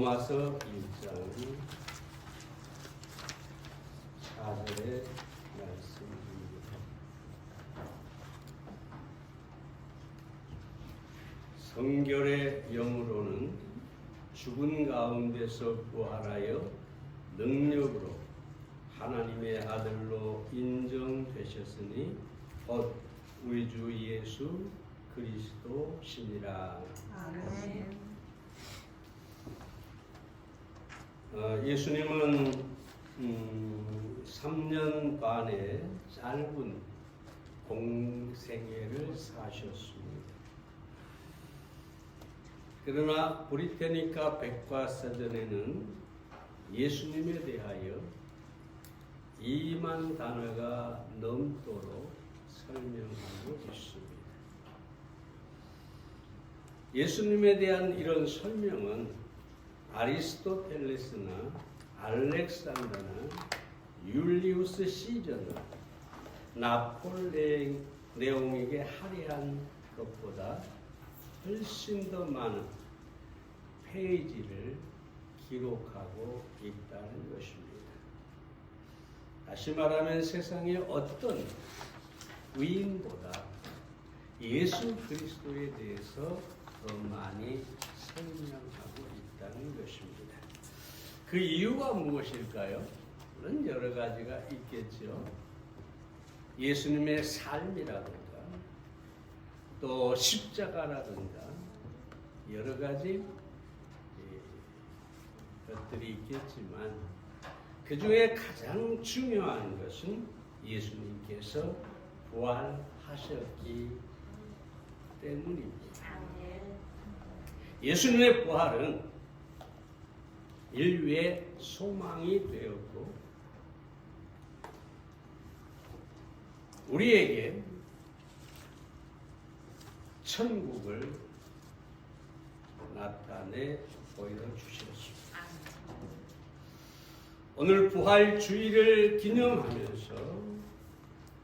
로마서 1장 4절의 말씀입니다. 성결의 영으로는 죽은 가운데서 부활하여 능력으로 하나님의 아들로 인정되셨으니 곧 우리 주 예수 그리스도시니라. 아멘. 예수님은 3년 반의 짧은 공생애를 사셨습니다. 그러나 브리테니카 백과사전에는 예수님에 대하여 2만 단어가 넘도록 설명하고 있습니다. 예수님에 대한 이런 설명은 아리스토텔레스나 알렉산더나 율리우스 시저너, 나폴레옹에게 할애한 것보다 훨씬 더 많은 페이지를 기록하고 있다는 것입니다. 다시 말하면 세상의 어떤 위인보다 예수 그리스도에 대해서 더 많이 설명하고 있다는 것입니다. 그 이유가 무엇일까요? 물론 여러 가지가 있겠죠. 예수님의 삶이라든가 또 십자가라든가 여러 가지 것들이 있겠지만 그 중에 가장 중요한 것은 예수님께서 부활하셨기 때문입니다. 예수님의 부활은 인류의 소망이 되었고 우리에게 천국을 나타내 보여주셨습니다. 오늘 부활주의를 기념하면서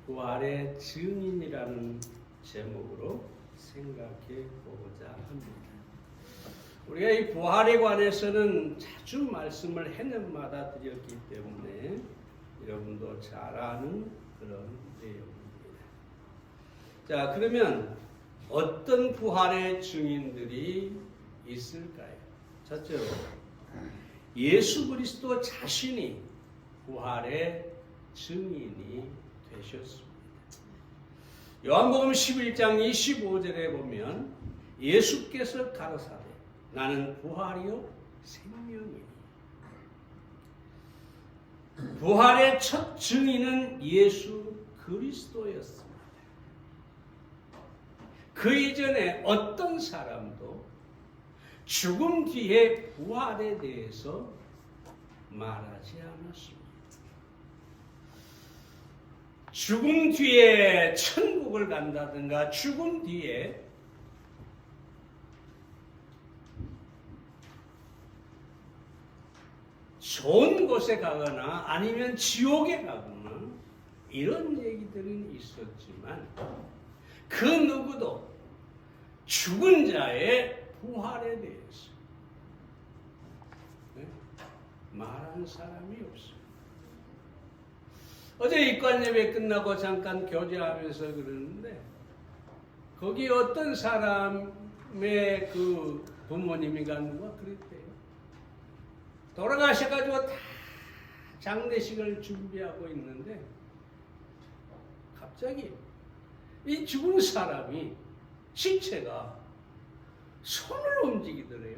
부활의 증인이라는 제목으로 생각해 보고자 합니다. 우리가 이 부활에 관해서는 자주 말씀을 해년마다 드렸기 때문에 여러분도 잘 아는 그런 내용입니다. 자, 그러면 어떤 부활의 증인들이 있을까요? 첫째로 예수 그리스도 자신이 부활의 증인이 되셨습니다. 요한복음 11장 25절에 보면 예수께서 가로사대 나는 부활이요 생명이니. 부활의 첫 증인은 예수 그리스도였습니다. 그 이전에 어떤 사람도 죽음 뒤에 부활에 대해서 말하지 않았습니다. 죽음 뒤에 천국을 간다든가 죽음 뒤에 좋은 곳에 가거나 아니면 지옥에 가거나 이런 얘기들은 있었지만 그 누구도 죽은 자의 부활에 대해서 말하는 사람이 없어요. 어제 입관 예배 끝나고 잠깐 교제하면서 그러는데 거기 어떤 사람의 그 부모님인가 누가 그랬대요. 돌아가셔가지고 다 장례식을 준비하고 있는데 갑자기 이 죽은 사람이 시체가 손을 움직이더래요.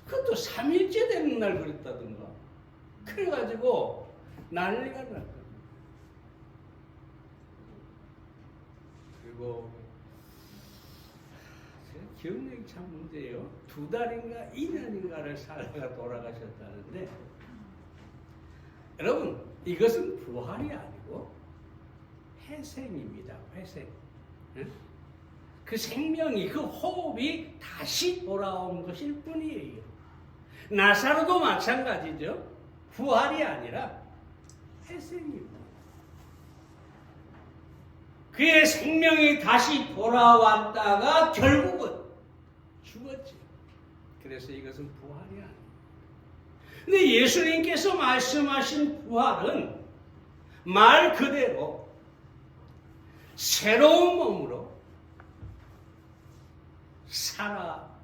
그것도 3일째 되는 날 그랬다든가. 그래가지고 난리가 났거든요. 그리고 기억력이 참 문제예요. 2달인가 2년인가를 살다가 돌아가셨다는데 여러분 이것은 부활이 아니고 회생입니다. 회생. 그 생명이 그 호흡이 다시 돌아온 것일 뿐이에요. 나사로도 마찬가지죠. 부활이 아니라 회생입니다. 그의 생명이 다시 돌아왔다가 결국은 죽었지. 그래서 이것은 부활이 아닙니다. 근데 예수님께서 말씀하신 부활은 말 그대로 새로운 몸으로 살아나는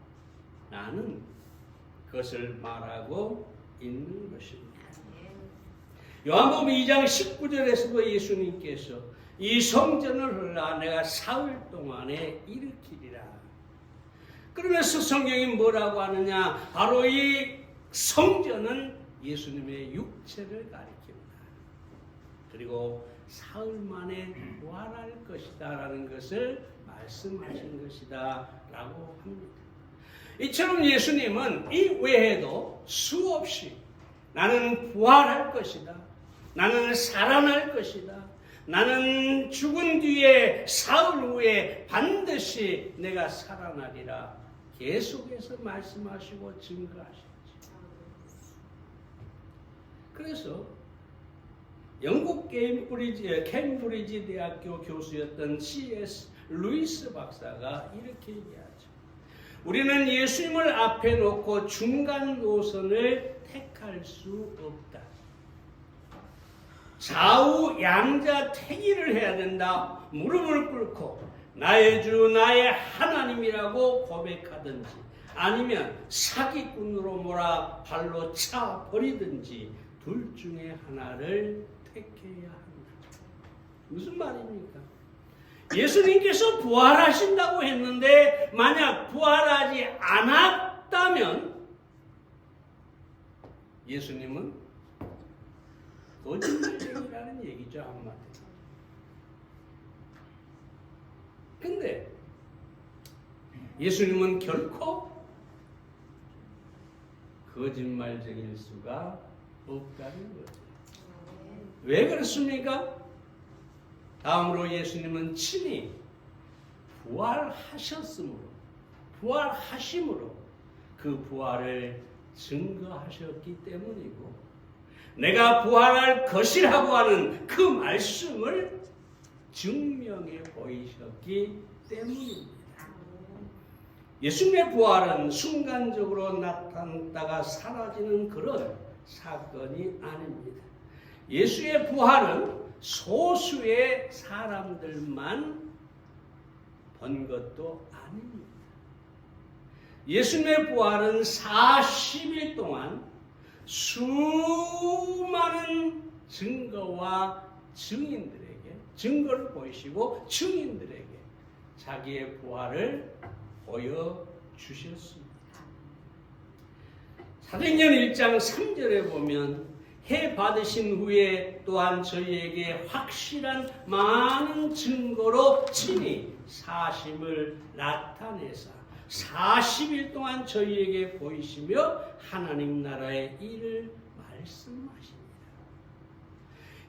것을 말하고 있는 것입니다. 요한복음 2장 19절에서도 예수님께서 이 성전을 내가 사흘 동안에 일으키리라. 그러면서 성경이 뭐라고 하느냐? 바로 이 성전은 예수님의 육체를 가리킵니다. 그리고 사흘 만에 부활할 것이다 라는 것을 말씀하신 것이다 라고 합니다. 이처럼 예수님은 이 외에도 수없이 나는 부활할 것이다, 나는 살아날 것이다, 나는 죽은 뒤에 사흘 후에 반드시 내가 살아나리라 계속해서 말씀하시고 증거하셨죠. 그래서 영국 캠브리지 대학교 교수였던 C.S. 루이스 박사가 이렇게 얘기하죠. 우리는 예수님을 앞에 놓고 중간 노선을 택할 수 없다. 좌우 양자 택일을 해야 된다. 무릎을 꿇고 나의 주 나의 하나님이라고 고백하든지 아니면 사기꾼으로 몰아 발로 차 버리든지 둘 중에 하나를 택해야 한다. 무슨 말입니까? 예수님께서 부활하신다고 했는데 만약 부활하지 않았다면 예수님은 거짓말쟁이라는 얘기죠, 한마디로. 근데 예수님은 결코 거짓말쟁일 수가 없다는 거죠. 왜 그렇습니까? 다음으로 예수님은 친히 부활하심으로 그 부활을 증거하셨기 때문이고 내가 부활할 것이라고 하는 그 말씀을 증명해 보이셨기 때문입니다. 예수님의 부활은 순간적으로 나타났다가 사라지는 그런 사건이 아닙니다. 예수의 부활은 소수의 사람들만 본 것도 아닙니다. 예수님의 부활은 40일 동안 수많은 증거와 증거를 보이시고 증인들에게 자기의 부활을 보여주셨습니다. 사도행전 1장 3절에 보면 해 받으신 후에 또한 저희에게 확실한 많은 증거로 친히 사심을 나타내사 40일 동안 저희에게 보이시며 하나님 나라의 일을 말씀하십니다.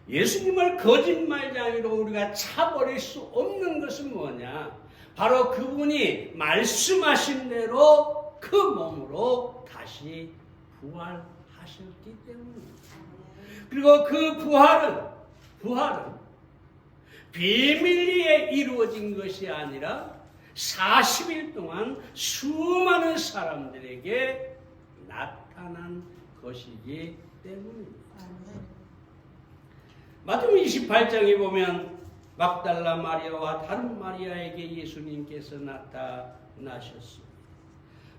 예수님을 거짓말쟁이로 우리가 차버릴 수 없는 것은 뭐냐? 바로 그분이 말씀하신 대로 그 몸으로 다시 부활하셨기 때문입니다. 그리고 그 부활은 비밀리에 이루어진 것이 아니라 40일 동안 수많은 사람들에게 나타난 것이기 때문입니다. 마태복음 28장에 보면 막달라 마리아와 다른 마리아에게 예수님께서 나타나셨습니다.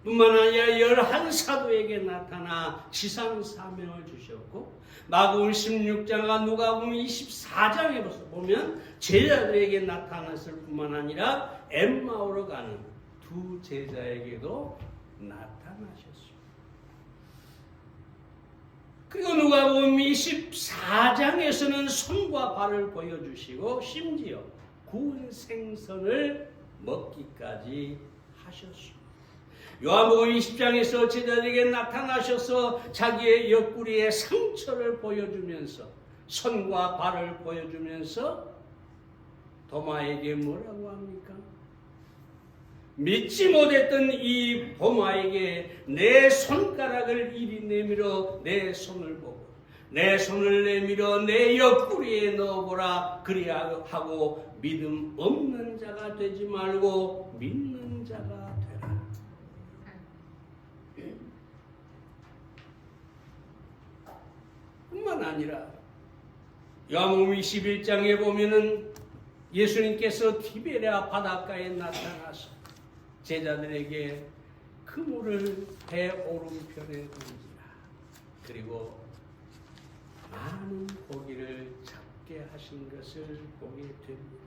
뿐만 아니라 11사도에게 나타나 지상사명을 주셨고 마가복음 16장과 누가복음 24장에 보면 제자들에게 나타났을 뿐만 아니라 엠마오로 가는 두 제자에게도 나타나셨습니다. 그리고 누가복음 24장에서는 손과 발을 보여주시고 심지어 구운 생선을 먹기까지 하셨습니다. 요한복음 20장에서 제자들에게 나타나셔서 자기의 옆구리에 상처를 보여주면서 손과 발을 보여주면서 도마에게 뭐라고 합니까? 믿지 못했던 이 도마에게 내 손가락을 이리 내밀어 내 손을 보고 내 손을 내밀어 내 옆구리에 넣어보라 그리하고 믿음 없는 자가 되지 말고 믿는 자가 되라. 뿐만 아니라 요한복음 21장에 보면은 예수님께서 티베리아 바닷가에 나타나서 제자들에게 그물을 배 오른편에 던지라. 그리고 많은 고기를 잡게 하신 것을 보게 됩니다.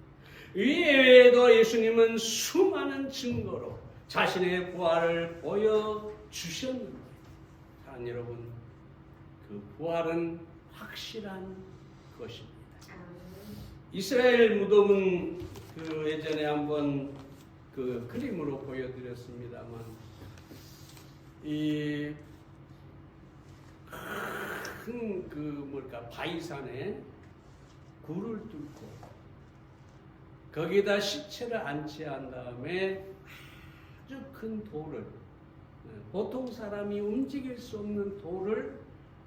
이외에도 예수님은 수많은 증거로 자신의 부활을 보여주셨는데, 사랑 여러분, 그 부활은 확실한 것입니다. 이스라엘 무덤은 그 예전에 한번 그 그림으로 보여드렸습니다만, 이 큰 그 바위산에 굴을 뚫고 거기다 시체를 안치한 다음에 아주 큰 돌을, 보통 사람이 움직일 수 없는 돌을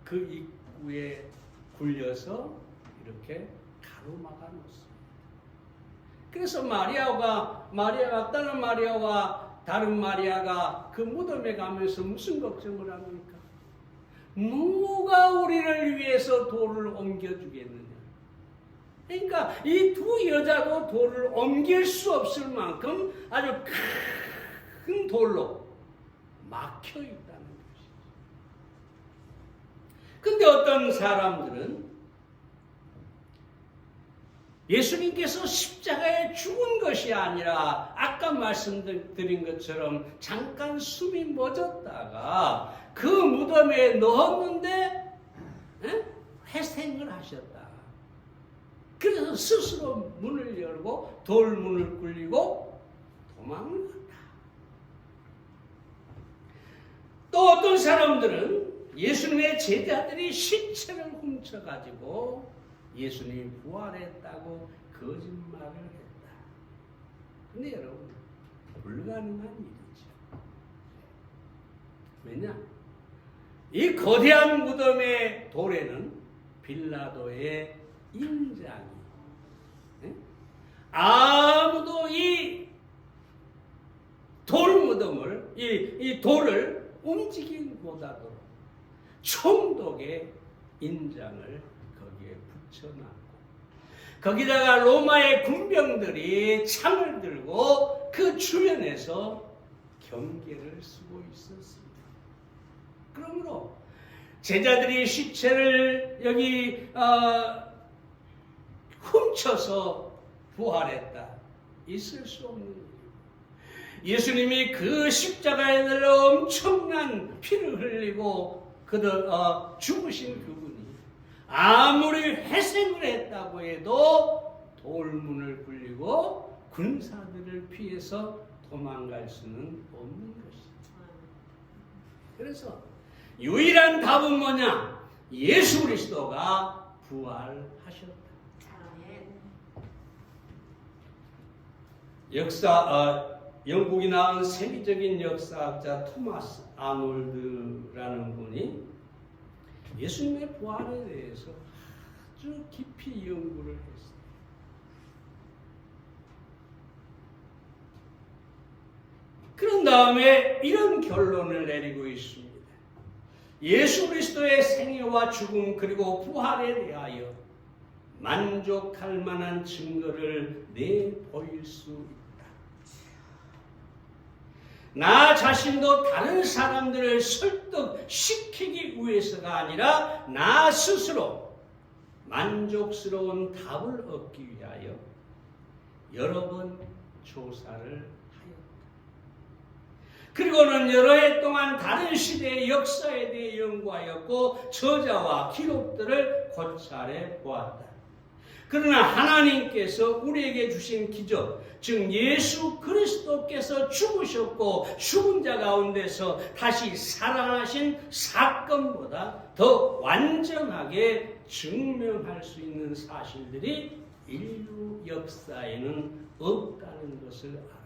그 입구에 굴려서 이렇게 가로막아 놓습니다. 그래서 마리아가 다른 마리아와 다른 마리아가 그 무덤에 가면서 무슨 걱정을 합니까? 누가 우리를 위해서 돌을 옮겨주겠느냐? 그러니까 이 두 여자도 돌을 옮길 수 없을 만큼 아주 큰 돌로 막혀 있다는 것이죠. 근데 어떤 사람들은 예수님께서 십자가에 죽은 것이 아니라 아까 말씀드린 것처럼 잠깐 숨이 멎었다가 그 무덤에 넣었는데 회생을 하셨다. 그래서 스스로 문을 열고 돌문을 굴리고 도망을 갔다. 또 어떤 사람들은 예수님의 제자들이 시체를 훔쳐가지고 예수님이 부활했다고 거짓말을 했다. 근데 여러분, 불가능한 일이죠. 왜냐? 이 거대한 무덤의 돌에는 빌라도의 인장이, 아무도 이 돌무덤을, 이 돌을 움직이지 못하도록 총독의 인장을 거기에 붙여놨고, 거기다가 로마의 군병들이 창을 들고 그 주변에서 경계를 쓰고 있었습니다. 그러므로 제자들이 시체를 여기 훔쳐서 부활했다, 있을 수 없는 일이고, 예수님이 그 십자가에 달려 엄청난 피를 흘리고 죽으신 그분이 아무리 회생을 했다고 해도 돌문을 굴리고 군사들을 피해서 도망갈 수는 없는 것이다. 그래서 유일한 답은 뭐냐? 예수 그리스도가 부활하셨다. 영국이 낳은 세계적인 역사학자 토마스 아놀드라는 분이 예수님의 부활에 대해서 아주 깊이 연구를 했어요. 그런 다음에 이런 결론을 내리고 있습니다. 예수 그리스도의 생애와 죽음 그리고 부활에 대하여 만족할 만한 증거를 내보일 수 있다. 나 자신도 다른 사람들을 설득시키기 위해서가 아니라 나 스스로 만족스러운 답을 얻기 위하여 여러 번 조사를 하였다. 그리고는 여러 해 동안 다른 시대의 역사에 대해 연구하였고 저자와 기록들을 관찰해 보았다. 그러나 하나님께서 우리에게 주신 기적, 즉 예수 그리스도께서 죽으셨고 죽은 자 가운데서 다시 살아나신 사건보다 더 완전하게 증명할 수 있는 사실들이 인류 역사에는 없다는 것을 알았다.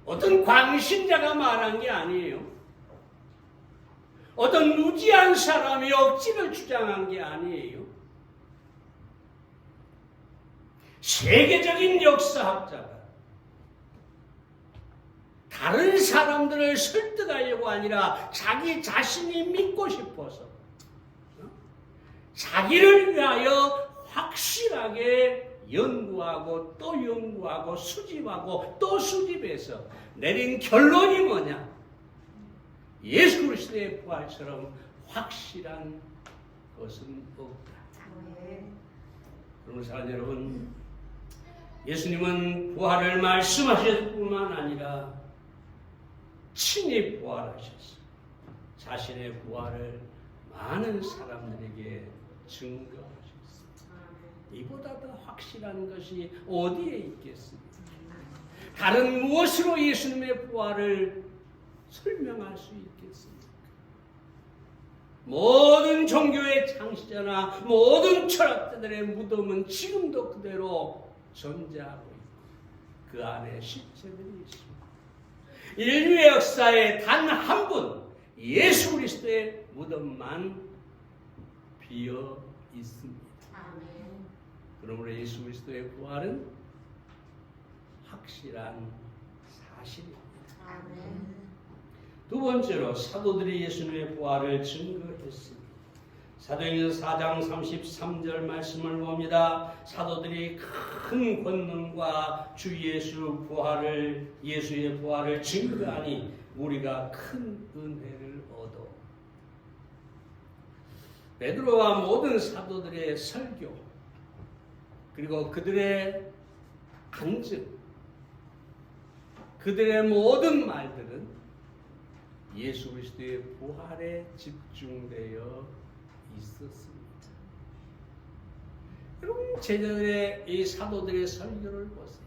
어떤 광신자가 말한 게 아니에요. 어떤 무지한 사람이 억지를 주장한 게 아니에요. 세계적인 역사학자가 다른 사람들을 설득하려고 아니라 자기 자신이 믿고 싶어서 자기를 위하여 확실하게 연구하고 또 연구하고 수집하고 또 수집해서 내린 결론이 뭐냐? 예수 그리스도의 부활처럼 확실한 것은 없다. 그러므로 사랑하는 여러분, 예수님은 부활을 말씀하실 뿐만 아니라 친히 부활하셔서 자신의 부활을 많은 사람들에게 증거하셨습니다. 이보다 더 확실한 것이 어디에 있겠습니까? 다른 무엇으로 예수님의 부활을 설명할 수 있겠습니까? 모든 종교의 창시자나 모든 철학자들의 무덤은 지금도 그대로 존재하고 있고 그 안에 실체들이 있습니다. 인류의 역사에 단 한 분 예수 그리스도의 무덤만 비어 있습니다. 그러므로 예수 그리스도의 부활은 확실한 사실입니다. 두 번째로 사도들이 예수님의 부활을 증거했습니다. 사도행전 4장 33절 말씀을 봅니다. 사도들이 큰 권능과 주 예수 부활을 예수의 부활을 증거하니 우리가 큰 은혜를 얻어. 베드로와 모든 사도들의 설교 그리고 그들의 간증 그들의 모든 말들은 예수 그리스도의 부활에 집중되어 있었습니다. 여러분, 제자들의 이 사도들의 설교를 보세요.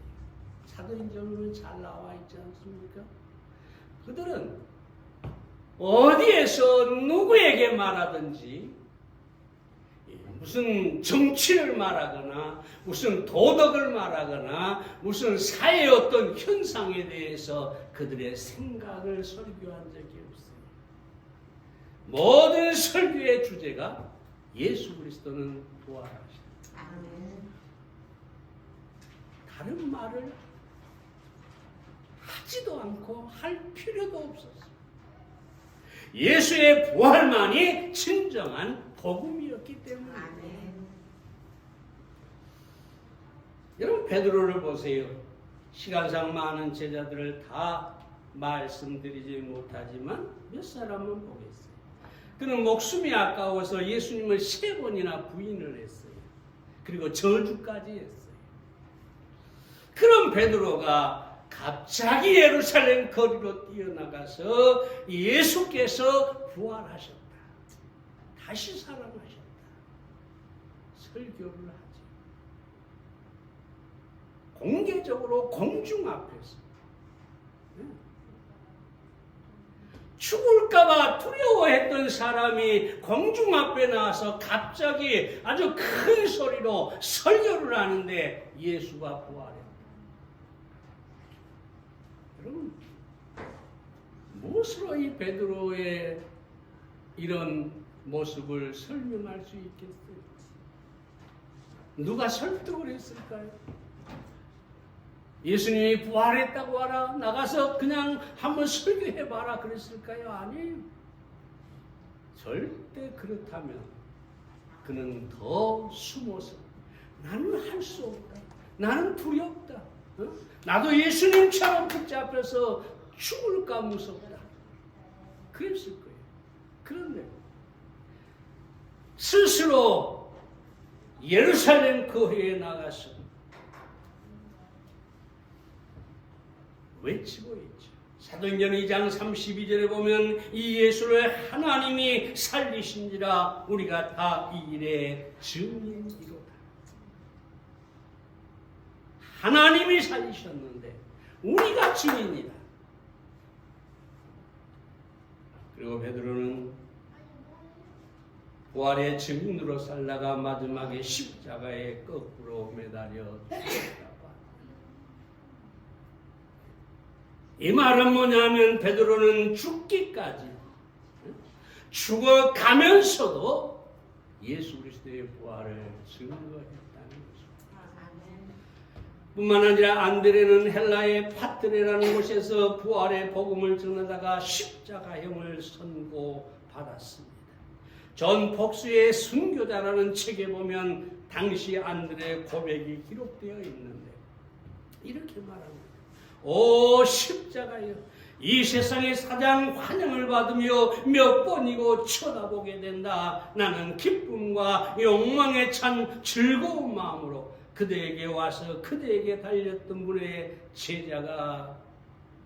사도행전은 잘 나와 있지 않습니까? 그들은 어디에서 누구에게 말하든지 무슨 정치를 말하거나 무슨 도덕을 말하거나 무슨 사회의 어떤 현상에 대해서 그들의 생각을 설교한 적이 없어요. 모든 설교의 주제가 예수 그리스도는 부활하셨다. 다른 말을 하지도 않고 할 필요도 없었어요. 예수의 부활만이 진정한 복음이었기 때문에. 여러분, 베드로를 보세요. 시간상 많은 제자들을 다 말씀드리지 못하지만 몇 사람은 보겠어요. 그는 목숨이 아까워서 예수님을 3번이나 부인을 했어요. 그리고 저주까지 했어요. 그런 베드로가 갑자기 예루살렘 거리로 뛰어나가서 예수께서 부활하셨다. 다시 살아나셨다. 설교를 하죠. 공개적으로 공중 앞에서. 죽을까봐 두려워했던 사람이 공중 앞에 나와서 갑자기 아주 큰 소리로 설교를 하는데 예수가 부활했다. 여러분, 무엇으로 이 베드로의 이런 모습을 설명할 수 있겠어요? 누가 설득을 했을까요? 예수님이 부활했다고 하라, 나가서 그냥 한번 설교해봐라 그랬을까요? 아니에요. 절대 그렇다면 그는 더 숨어서 나는 할 수 없다. 나는 두렵다. 나도 예수님처럼 붙잡혀서 죽을까 무섭다. 그랬을 거예요. 그런데 스스로 예루살렘 거리에 나가서 외치고 있죠. 사도행전 2장 32절에 보면 이 예수를 하나님이 살리신지라 우리가 다 이 일의 증인이로다. 하나님이 살리셨는데 우리가 증인이다. 그리고 베드로는 부활의 증인으로 살다가 마지막에 십자가에 거꾸로 매달려 죽었다. 이 말은 뭐냐면 베드로는 죽기까지 죽어가면서도 예수 그리스도의 부활을 증거했다는 것입니다. 뿐만 아니라 안드레는 헬라의 파트레라는 곳에서 부활의 복음을 전하다가 십자가형을 선고받았습니다. 존 폭스의 순교자라는 책에 보면 당시 안드레의 고백이 기록되어 있는데 이렇게 말합니다. 오 십자가여, 이 세상의 가장 환영을 받으며 몇 번이고 쳐다보게 된다. 나는 기쁨과 욕망에 찬 즐거운 마음으로 그대에게 와서 그대에게 달렸던 분의 제자가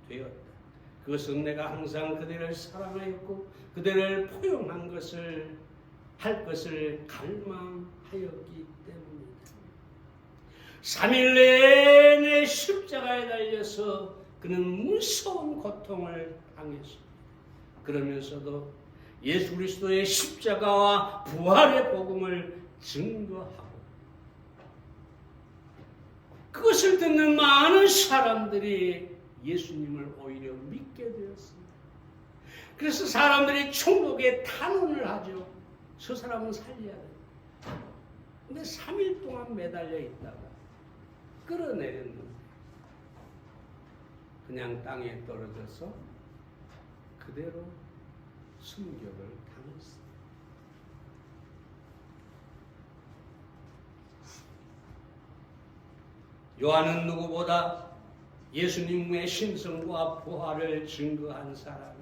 되었다. 그것은 내가 항상 그대를 사랑하였고 그대를 포용한 것을 할 것을 갈망하였기 때문이다. 3일 내내 십자가에 달려서 그는 무서운 고통을 당했습니다. 그러면서도 예수 그리스도의 십자가와 부활의 복음을 증거하고 그것을 듣는 많은 사람들이 예수님을 오히려 믿게 되었습니다. 그래서 사람들이 총독에 탄원을 하죠. 저 사람은 살려야 돼. 근데 3일 동안 매달려 있다가 끌어내렸는데 그냥 땅에 떨어져서 그대로 순교를 당했습니다. 요한은 누구보다 예수님의 신성과 부활을 증거한 사람이죠.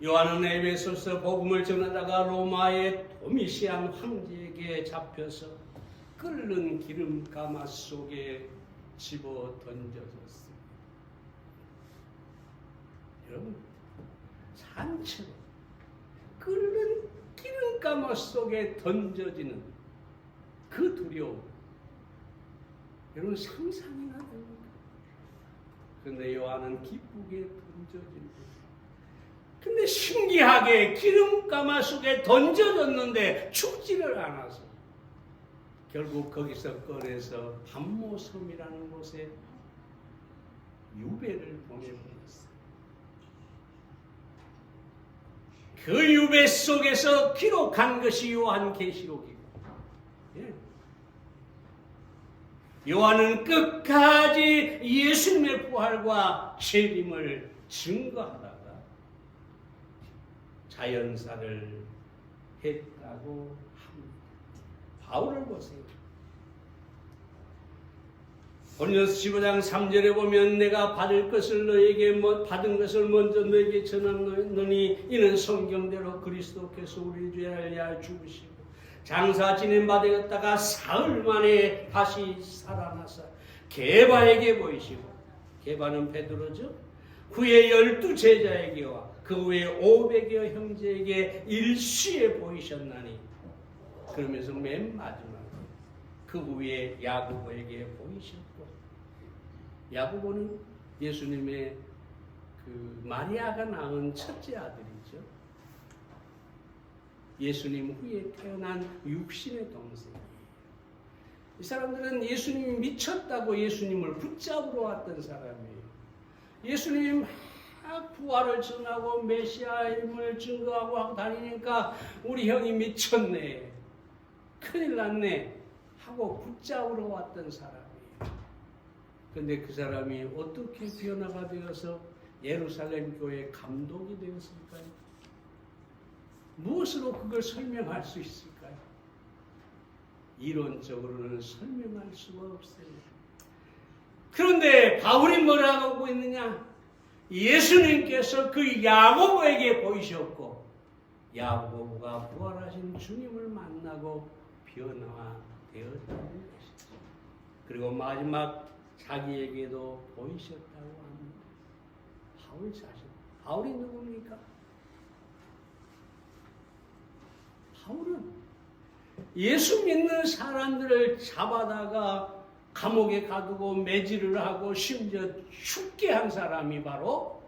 요한은 에베소서 복음을 전하다가 로마의 도미시안 황제에게 잡혀서 끓는 기름가마 속에 집어 던져졌습니다. 여러분, 산채로 끓는 기름가마 속에 던져지는 그 두려움, 여러분 상상이나 됩니까? 그런데 요한은 기쁘게 던져집니다. 근데 신기하게 기름가마 속에 던져졌는데 죽지를 않아서 결국 거기서 꺼내서 밤모섬이라는 곳에 유배를 보내버렸어요. 그 유배 속에서 기록한 것이 요한계시록이고, 예. 요한은 끝까지 예수님의 부활과 재림을 증거하다가 자연사를 했다고 합니다. 바울을 보세요. 고린도서 15장 3절에 보면 내가 받은 것을 먼저 너에게 전하노니 이는 성경대로 그리스도께서 우리 죄를 위하여 죽으시고 장사 지낸 바 되었다가 사흘 만에 다시 살아나서 게바에게 보이시고, 게바는 베드로죠. 후에 12 제자에게와 그 후에 500여 형제에게 일시에 보이셨나니, 그러면서 맨 마지막에 그 후에 야고보에게 보이셨고, 야고보는 예수님의 그 마리아가 낳은 첫째 아들이죠. 예수님 후에 태어난 육신의 동생이에요. 이 사람들은 예수님이 미쳤다고 예수님을 붙잡으러 왔던 사람이에요. 예수님이 막 부활을 전하고 메시아임을 증거하고 하고 다니니까 우리 형이 미쳤네, 큰일 났네 하고 붙잡으러 왔던 사람이에요. 그런데 그 사람이 어떻게 변화가 되어서 예루살렘 교회 감독이 되었을까요? 무엇으로 그걸 설명할 수 있을까요? 이론적으로는 설명할 수가 없어요. 그런데 바울이 뭐라고 하고 있느냐? 예수님께서 그 야고보에게 보이셨고, 야고보가 부활하신 주님을 만나고 변화되었다는 것이죠. 그리고 마지막 자기에게도 보이셨다고 합니다. 바울 자신. 바울이 누굽니까? 바울은 예수 믿는 사람들을 잡아다가 감옥에 가두고 매질을 하고 심지어 죽게 한 사람이 바로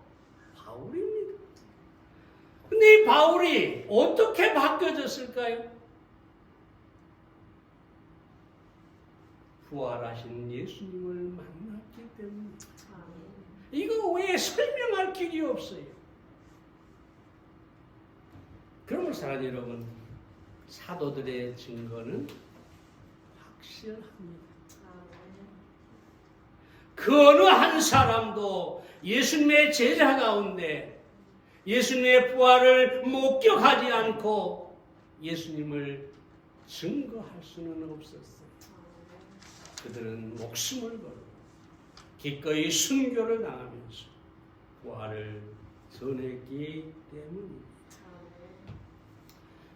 바울입니다. 근데 이 바울이 어떻게 바뀌어졌을까요? 부활하신 예수님을 만났기 때문입니다. 이거 왜 설명할 길이 없어요? 그러므로 사랑하는 여러분, 사도들의 증거는 확실합니다. 그 어느 한 사람도 예수님의 제자 가운데 예수님의 부활을 목격하지 않고 예수님을 증거할 수는 없었어요. 그들은 목숨을 걸고 기꺼이 순교를 당하면서 부활을 전했기 때문입니다.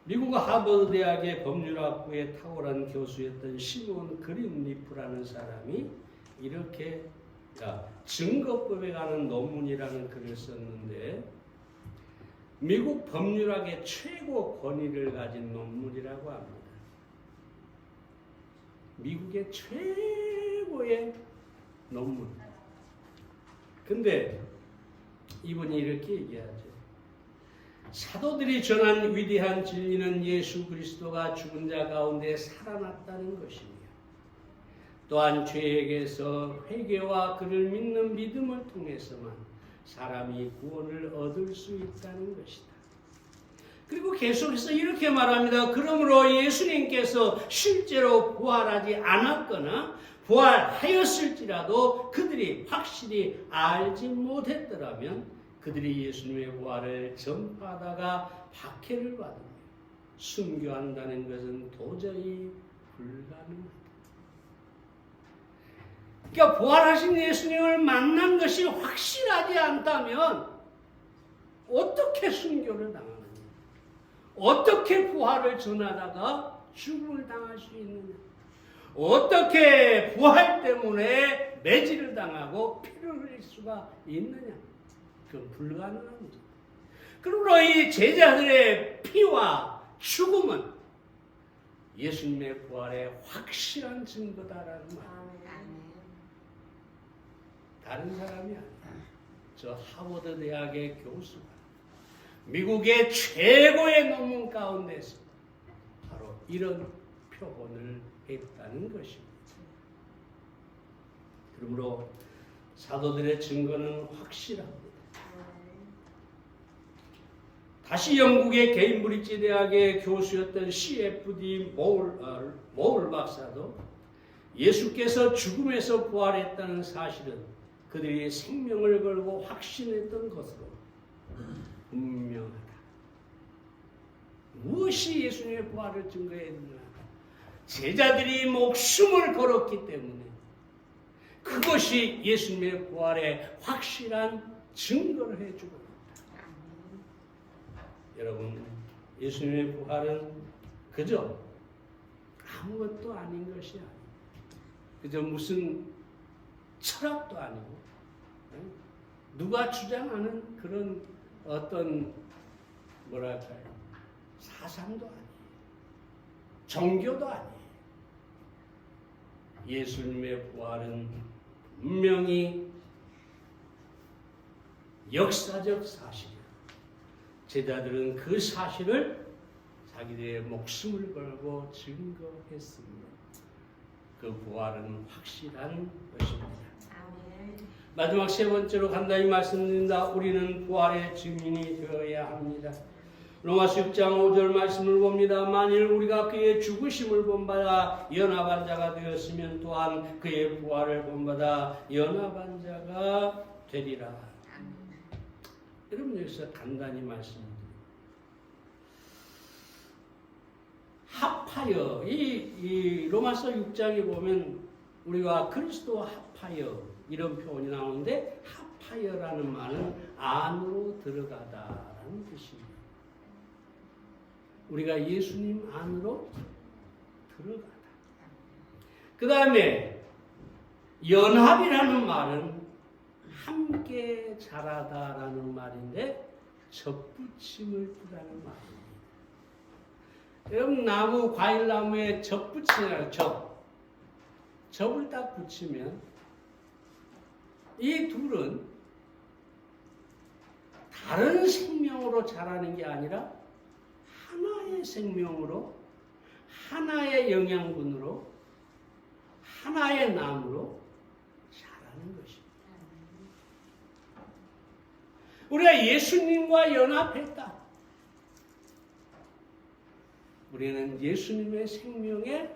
미국 하버드 대학의 법률학부에 탁월한 교수였던 시몬 그린리프라는 사람이 이렇게 증거법에 관한 논문이라는 글을 썼는데 미국 법률학의 최고 권위를 가진 논문이라고 합니다. 미국의 최고의 논문. 근데 이분이 이렇게 얘기하죠. 사도들이 전한 위대한 진리는 예수 그리스도가 죽은 자 가운데 살아났다는 것이며 또한 죄에게서 회개와 그를 믿는 믿음을 통해서만 사람이 구원을 얻을 수 있다는 것이다. 그리고 계속해서 이렇게 말합니다. 그러므로 예수님께서 실제로 부활하지 않았거나 부활하였을지라도 그들이 확실히 알지 못했더라면 그들이 예수님의 부활을 전파하다가 박해를 받으며 순교한다는 것은 도저히 불가능하다. 그러니까 부활하신 예수님을 만난 것이 확실하지 않다면 어떻게 순교를 당하느냐? 어떻게 부활을 전하다가 죽음을 당할 수 있느냐? 어떻게 부활 때문에 매질을 당하고 피를 흘릴 수가 있느냐? 그건 불가능한 거죠. 그러므로 이 제자들의 피와 죽음은 예수님의 부활의 확실한 증거다라는 말입니다. 다른 사람이 아니야. 저 하버드 대학의 교수가 미국의 최고의 논문 가운데서 바로 이런 표본을 했다는 것입니다. 그러므로 사도들의 증거는 확실합니다. 다시 영국의 케임브리지 대학의 교수였던 CFD 모울 박사도 예수께서 죽음에서 부활했다는 사실은 그들이 생명을 걸고 확신했던 것으로 분명하다. 무엇이 예수님의 부활을 증거했느냐? 제자들이 목숨을 걸었기 때문에 그것이 예수님의 부활의 확실한 증거를 해주고 있다. 여러분, 예수님의 부활은 그저 아무것도 아닌 것이 아니에요. 그저 무슨 철학도 아니고 누가 주장하는 그런 어떤 뭐랄까요, 사상도 아니에요. 종교도 아니에요. 예수님의 부활은 분명히 역사적 사실이에요. 제자들은 그 사실을 자기들의 목숨을 걸고 증거했습니다. 그 부활은 확실한 것입니다. 마지막 세 번째로 간단히 말씀드린다. 우리는 부활의 증인이 되어야 합니다. 로마서 6장 5절 말씀을 봅니다. 만일 우리가 그의 죽으심을 본받아 연합한 자가 되었으면 또한 그의 부활을 본받아 연합한 자가 되리라. 여러분, 여기서 간단히 말씀드립니다. 합하여, 이 로마서 6장에 보면 우리가 그리스도와 합하여 이런 표현이 나오는데, 합하여라는 말은 안으로 들어가다라는 뜻입니다. 우리가 예수님 안으로 들어가다. 그 다음에 연합이라는 말은 함께 자라다라는 말인데 접붙임을 뜻하는 말입니다. 여러분, 나무, 과일나무에 접 붙이잖아요. 접을 딱 붙이면 이 둘은 다른 생명으로 자라는 게 아니라 하나의 생명으로, 하나의 영양분으로, 하나의 나무로 자라는 것입니다. 우리가 예수님과 연합했다. 우리는 예수님의 생명에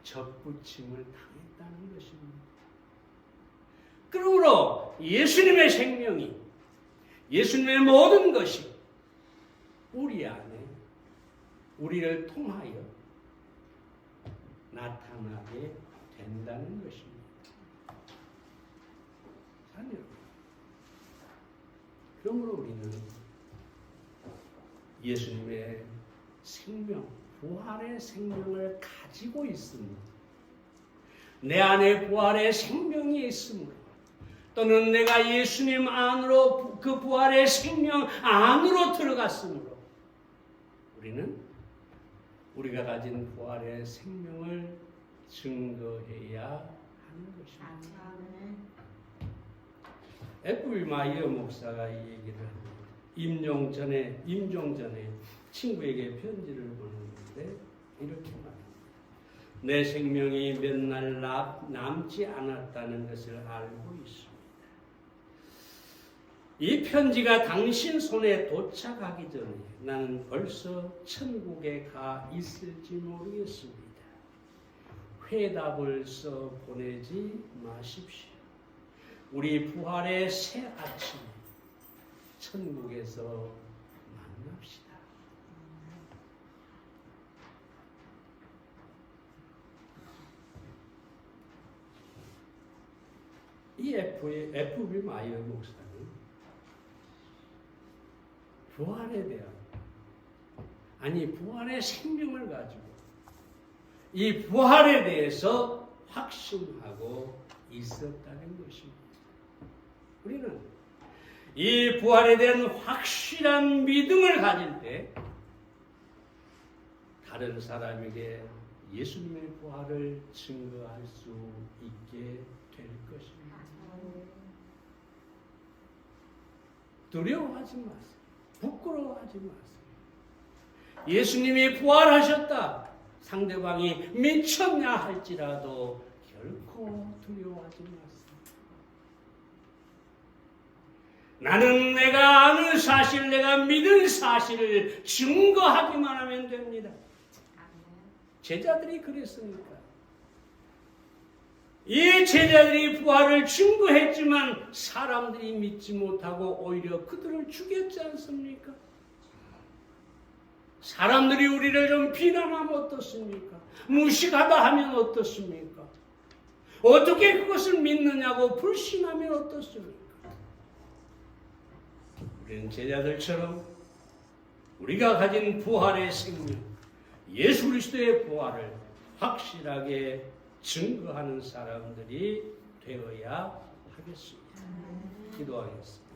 접붙임을 당했다는 것입니다. 그러므로 예수님의 생명이, 예수님의 모든 것이 우리 안에 우리를 통하여 나타나게 된다는 것입니다. 아니요. 그러므로 우리는 예수님의 생명, 부활의 생명을 가지고 있습니다. 내 안에 부활의 생명이 있으므로 또는 내가 예수님 안으로 그 부활의 생명 안으로 들어갔으므로 우리는 우리가 가진 부활의 생명을 증거해야 하는 것입니다. F.B. 마이어 목사가 이 얘기를 합니다. 임종 전에 친구에게 편지를 보냈는데 이렇게 말합니다. 내 생명이 몇 날 남지 않았다는 것을 알고 있습니다. 이 편지가 당신 손에 도착하기 전에 나는 벌써 천국에 가 있을지 모르겠습니다. 회답을 써 보내지 마십시오. 우리 부활의 새 아침 천국에서 만납시다. 이 F.B. 마이어 목사는 부활에 대한 부활의 생명을 가지고 이 부활에 대해서 확신하고 있었다는 것입니다. 우리는 이 부활에 대한 확실한 믿음을 가질 때 다른 사람에게 예수님의 부활을 증거할 수 있게 될 것입니다. 두려워하지 마세요. 부끄러워하지 마세요. 예수님이 부활하셨다. 상대방이 미쳤냐 할지라도 결코 두려워하지 마세요. 나는 내가 아는 사실, 내가 믿은 사실을 증거하기만 하면 됩니다. 제자들이 그랬으니까. 이 제자들이 부활을 증거했지만 사람들이 믿지 못하고 오히려 그들을 죽였지 않습니까? 사람들이 우리를 좀 비난하면 어떻습니까? 무식하다 하면 어떻습니까? 어떻게 그것을 믿느냐고 불신하면 어떻습니까? 우리는 제자들처럼 우리가 가진 부활의 생명, 예수 그리스도의 부활을 확실하게 증거하는 사람들이 되어야 하겠습니다. 기도하겠습니다.